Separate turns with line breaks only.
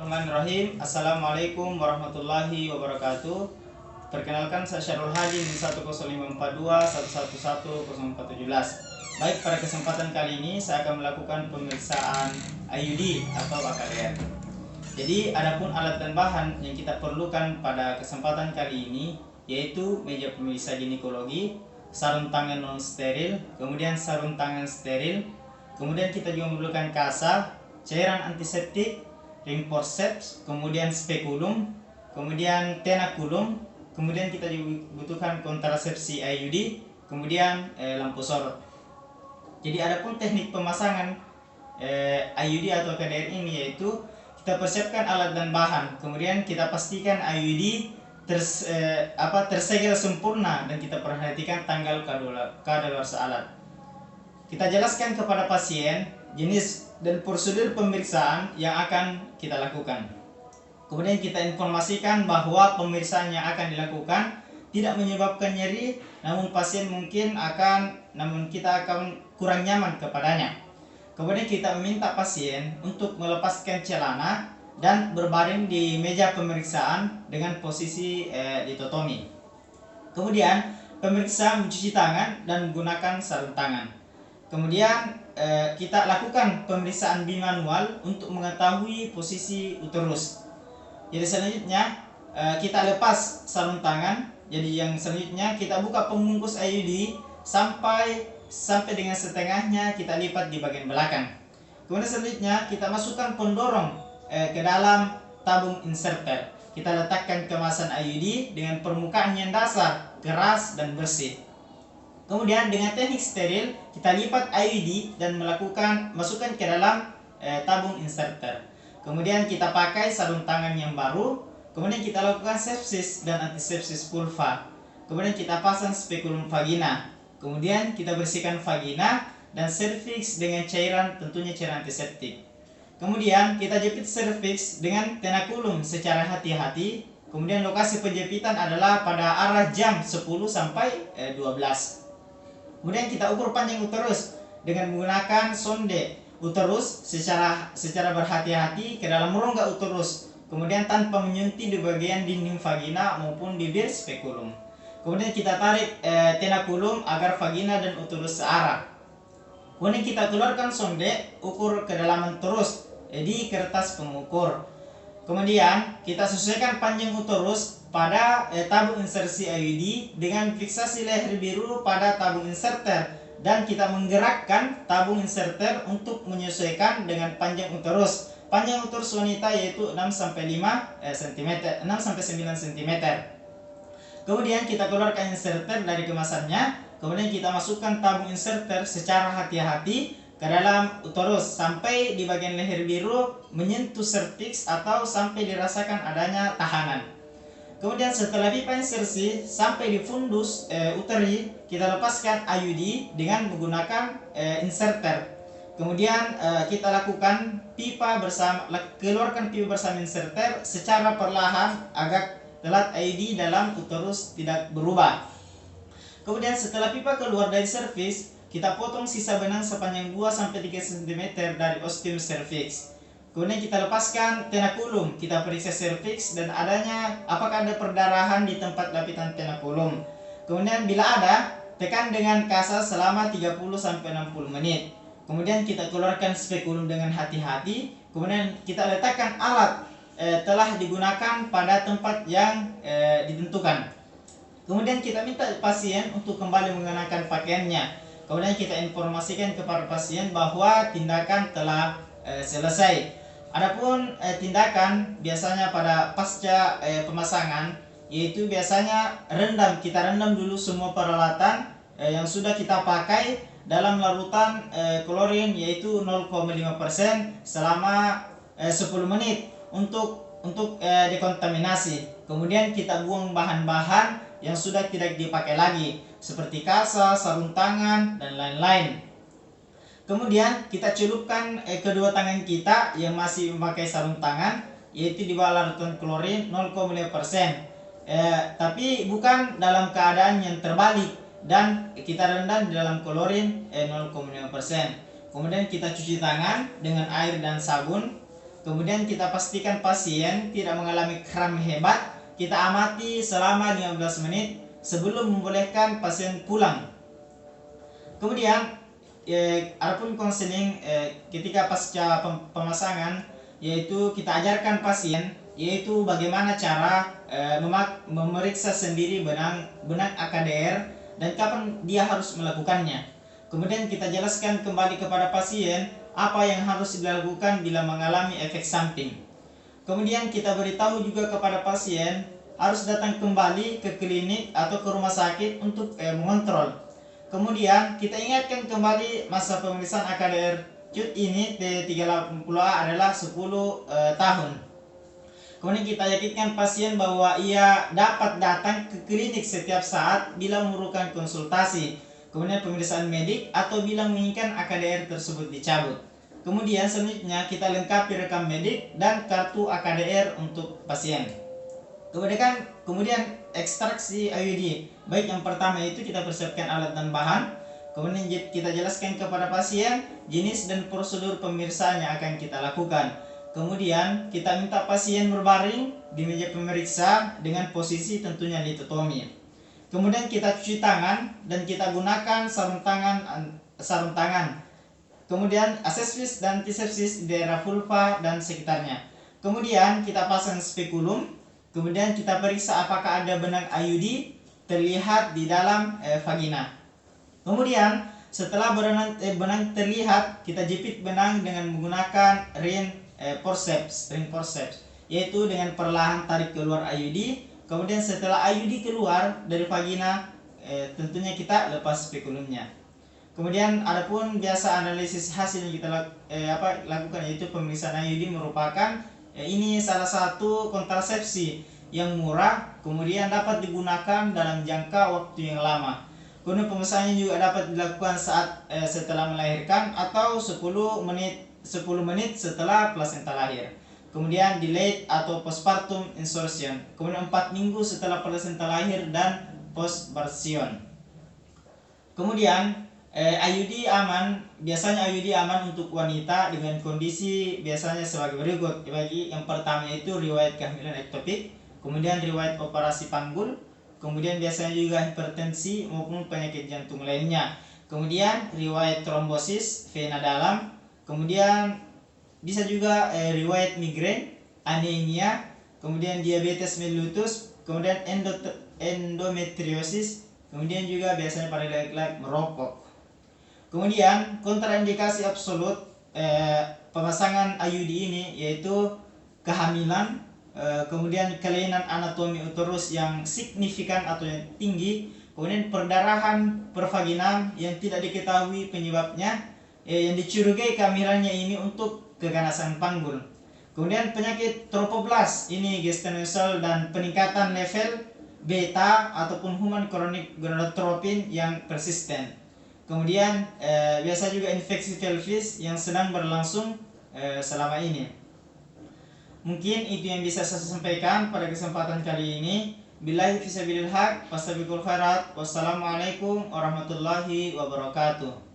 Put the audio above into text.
Bismillahirrahmanirrahim. Assalamualaikum warahmatullahi wabarakatuh. Perkenalkan, saya Syarul Hadi di 10542111017. Baik, pada kesempatan kali ini saya akan melakukan pemeriksaan IUD atau AKDR. Jadi adapun alat dan bahan yang kita perlukan pada kesempatan kali ini yaitu meja pemeriksa ginekologi, sarung tangan non steril, kemudian sarung tangan steril, kemudian kita juga memerlukan kasa, cairan antiseptik, ring forceps, kemudian spekulum, kemudian tenakulum, kemudian kita juga butuhkan kontrasepsi IUD, kemudian lampu sorot. Jadi adapun teknik pemasangan IUD atau KDR ini yaitu kita persiapkan alat dan bahan, kemudian kita pastikan IUD tersegel sempurna dan kita perhatikan tanggal kadaluarsa alat. Kita jelaskan kepada pasien jenis dan prosedur pemeriksaan yang akan kita lakukan. Kemudian kita informasikan bahwa pemeriksaan yang akan dilakukan tidak menyebabkan nyeri, namun kita akan kurang nyaman kepadanya. Kemudian kita meminta pasien untuk melepaskan celana dan berbaring di meja pemeriksaan dengan posisi ditotomi. Kemudian pemeriksa mencuci tangan dan menggunakan sarung tangan. Kemudian kita lakukan pemeriksaan bimanual untuk mengetahui posisi uterus. Jadi selanjutnya kita lepas sarung tangan. Jadi yang selanjutnya kita buka pembungkus IUD sampai dengan setengahnya, kita lipat di bagian belakang. Kemudian selanjutnya kita masukkan pendorong ke dalam tabung inserter. Kita letakkan kemasan IUD dengan permukaan yang dasar, keras dan bersih. Kemudian dengan teknik steril kita lipat IUD dan masukkan ke dalam tabung inserter. Kemudian kita pakai sarung tangan yang baru. Kemudian kita lakukan sepsis dan antisepsis vulva. Kemudian kita pasang spekulum vagina. Kemudian kita bersihkan vagina dan serviks dengan tentunya cairan antiseptik. Kemudian kita jepit serviks dengan tenakulum secara hati-hati. Kemudian lokasi penjepitan adalah pada arah jam 10 sampai 12. Kemudian kita ukur panjang uterus dengan menggunakan sonde uterus secara berhati-hati ke dalam rongga uterus. Kemudian tanpa menyentuh di bagian dinding vagina maupun bibir spekulum. Kemudian kita tarik tenakulum agar vagina dan uterus searah. Kemudian kita keluarkan sonde ukur kedalaman terus di kertas pengukur. Kemudian kita sesuaikan panjang uterus pada tabung insersi IUD dengan fiksasi leher biru pada tabung inserter, dan kita menggerakkan tabung inserter untuk menyesuaikan dengan panjang uterus. Panjang uterus wanita yaitu 6-9 cm. Kemudian kita keluarkan inserter dari kemasannya. Kemudian kita masukkan tabung inserter secara hati-hati ke dalam uterus sampai di bagian leher biru menyentuh serviks atau sampai dirasakan adanya tahanan. Kemudian setelah pipa insersi sampai di fundus uteri, kita lepaskan IUD dengan menggunakan inserter. Kemudian kita lakukan keluarkan pipa bersama inserter secara perlahan agar telat IUD dalam uterus tidak berubah. Kemudian setelah pipa keluar dari serviks, kita potong sisa benang sepanjang 2-3 cm dari ostium cervix. Kemudian kita lepaskan tenakulum, kita periksa cervix dan apakah ada perdarahan di tempat lapisan tenakulum. Kemudian bila ada, tekan dengan kasa selama 30-60 menit. Kemudian kita keluarkan spekulum dengan hati-hati. Kemudian kita letakkan alat telah digunakan pada tempat yang ditentukan. Kemudian kita minta pasien untuk kembali mengenakan pakaiannya. Kemudian kita informasikan kepada pasien bahwa tindakan telah selesai. Adapun tindakan biasanya pada pasca pemasangan yaitu biasanya kita rendam dulu semua peralatan yang sudah kita pakai dalam larutan klorin yaitu 0,5% selama 10 menit untuk dekontaminasi. Kemudian kita buang bahan-bahan yang sudah tidak dipakai lagi seperti kasa, sarung tangan dan lain-lain. Kemudian kita celupkan kedua tangan kita yang masih memakai sarung tangan yaitu di bawah larutan klorin 0,5%. Tapi bukan dalam keadaan yang terbalik, dan kita rendam di dalam klorin 0,5%. Kemudian kita cuci tangan dengan air dan sabun. Kemudian kita pastikan pasien tidak mengalami kram hebat. Kita amati selama 15 menit sebelum membolehkan pasien pulang. Kemudian adapun konseling ketika pasca pemasangan, yaitu kita ajarkan pasien yaitu bagaimana cara memeriksa sendiri benang AKDR dan kapan dia harus melakukannya. Kemudian kita jelaskan kembali kepada pasien apa yang harus dilakukan bila mengalami efek samping. Kemudian kita beritahu juga kepada pasien harus datang kembali ke klinik atau ke rumah sakit untuk mengontrol. Kemudian kita ingatkan kembali masa pemeriksaan AKDR CUT ini T380A adalah 10 tahun. Kemudian kita yakinkan pasien bahwa ia dapat datang ke klinik setiap saat bila memerlukan konsultasi, kemudian pemeriksaan medik atau bila menginginkan AKDR tersebut dicabut. Kemudian selanjutnya kita lengkapi rekam medik dan kartu AKDR untuk pasien. Kemudian ekstraksi IUD. Baik, yang pertama itu kita persiapkan alat dan bahan. Kemudian kita jelaskan kepada pasien jenis dan prosedur pemeriksaan yang akan kita lakukan. Kemudian kita minta pasien berbaring di meja pemeriksa dengan posisi tentunya litotomi. Kemudian kita cuci tangan dan kita gunakan sarung tangan. Kemudian asepsis dan antisepsis di daerah vulva dan sekitarnya. Kemudian kita pasang spekulum. Kemudian kita periksa apakah ada benang IUD terlihat di dalam vagina. Kemudian setelah benang terlihat, kita jepit benang dengan menggunakan ring forceps, yaitu dengan perlahan tarik keluar IUD. Kemudian setelah IUD keluar dari vagina, tentunya kita lepas spekulumnya. Kemudian adapun biasa analisis hasil yang kita lakukan, yaitu pemeriksaan IUD merupakan ini salah satu kontrasepsi yang murah, kemudian dapat digunakan dalam jangka waktu yang lama. Kemudian pemeriksaan juga dapat dilakukan saat setelah melahirkan atau 10 menit setelah plasenta lahir. Kemudian delayed atau postpartum insertion. Kemudian 4 minggu setelah plasenta lahir dan postpartum. Kemudian IUD aman. Biasanya IUD aman untuk wanita dengan kondisi biasanya sebagai berikut. Bagi yang pertama itu riwayat kehamilan ektopik, kemudian riwayat operasi panggul, kemudian biasanya juga hipertensi maupun penyakit jantung lainnya. Kemudian riwayat trombosis vena dalam, kemudian bisa juga riwayat migrain, anemia, kemudian diabetes mellitus, kemudian endometriosis, kemudian juga biasanya pada laki-laki merokok. Kemudian kontraindikasi absolut pemasangan IUD ini yaitu kehamilan, kemudian kelainan anatomi uterus yang signifikan atau yang tinggi, kemudian perdarahan pervaginal yang tidak diketahui penyebabnya, yang dicurigai kehamilannya ini untuk keganasan panggul. Kemudian penyakit tropoblas ini gestational dan peningkatan level beta ataupun human chronic gonadotropin yang persisten. Kemudian biasa juga infeksi pelvis yang sedang berlangsung selama ini. Mungkin itu yang bisa saya sampaikan pada kesempatan kali ini. Billahi fisabilil haq, fastabiqul khairat. Wassalamualaikum warahmatullahi wabarakatuh.